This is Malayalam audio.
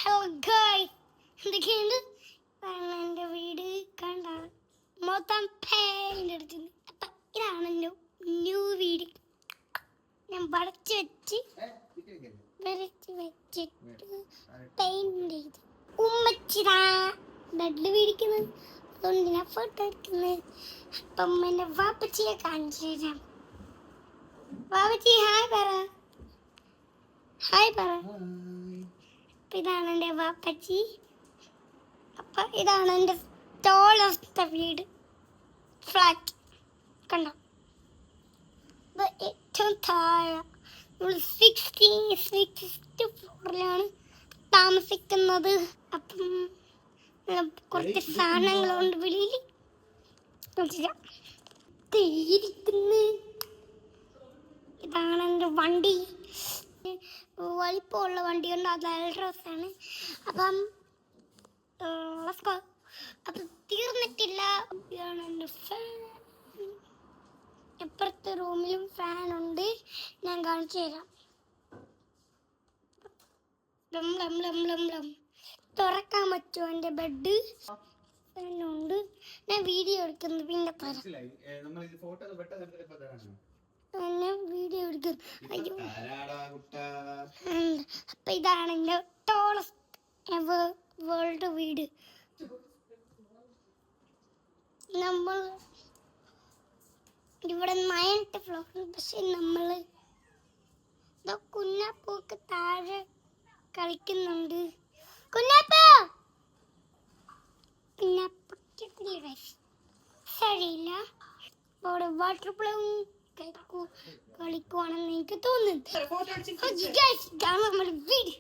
ഹലോ ഗായ്സ്, എന്തൊക്കെയുണ്ട്? എൻ്റെ വീട് കണ്ട മൊത്തം പെയിൻ്റ് അടിച്ചിട്ടുണ്ട്. അപ്പം ഇതാണ് എൻ്റെ ന്യൂ വീട്. ഞാൻ വരച്ച് വെച്ചിട്ട് പെയിൻ്റ് ചെയ്ത് ഉമ്മച്ചിതാ ബെഡിൽ വീടിക്കുന്നത്. അതുകൊണ്ട് ഞാൻ ഫോട്ടോ എടുക്കുന്നത്. അപ്പം എൻ്റെ വാപ്പച്ചിയെ കാണിച്ചു തരാം. വാപ്പച്ചി ഹായ് പറ. ഹായ് പറ. ഇതാണ് എൻ്റെ വാപ്പച്ചി. അപ്പം ഇതാണ് എൻ്റെ ടോളസ്റ്റ് വീട്, ഫ്ലാറ്റ്. കണ്ടോ? ഏറ്റവും താഴെ നമ്മൾ 64th ഫ്ലോറിലാണ് താമസിക്കുന്നത്. അപ്പം കുറച്ച് സാധനങ്ങളുണ്ട് വെളിയിൽ. ഇതാണ് എൻ്റെ വണ്ടി. വലിപ്പമുള്ള വണ്ടിയുണ്ട്, അത് എൽട്രോസാണ്. അപ്പം അപ്പം തീർന്നിട്ടില്ല. ഇതാണ് എൻ്റെ ഫാൻ. എപ്പുറത്തെ റൂമിലും ഫാനുണ്ട്, ഞാൻ കാണിച്ചു തരാം. തുറക്കാൻ പറ്റുമോ എൻ്റെ ബെഡ്? ഫാനുണ്ട്. ഞാൻ വീഡിയോ എടുക്കുന്നു, പിന്നെ തരാം. വീഡിയോ എടുക്കും. അപ്പൊ ഇതാണ് എൻ്റെ ടോളസ്റ്റ് വേൾഡ് വീട്. നമ്മൾ ഇവിടെ 9th ഫ്ലോറിൽ. പക്ഷെ നമ്മൾ കുഞ്ഞാപ്പൊക്കെ താഴെ കളിക്കുന്നുണ്ട്. കുഞ്ഞാപ്പത്തില്ല, ശരിയില്ല. അവിടെ വാട്ടർ പ്ലവും കളിക്കുവാണെന്ന് എനിക്ക് തോന്നുന്നു. നമ്മുടെ വീട്.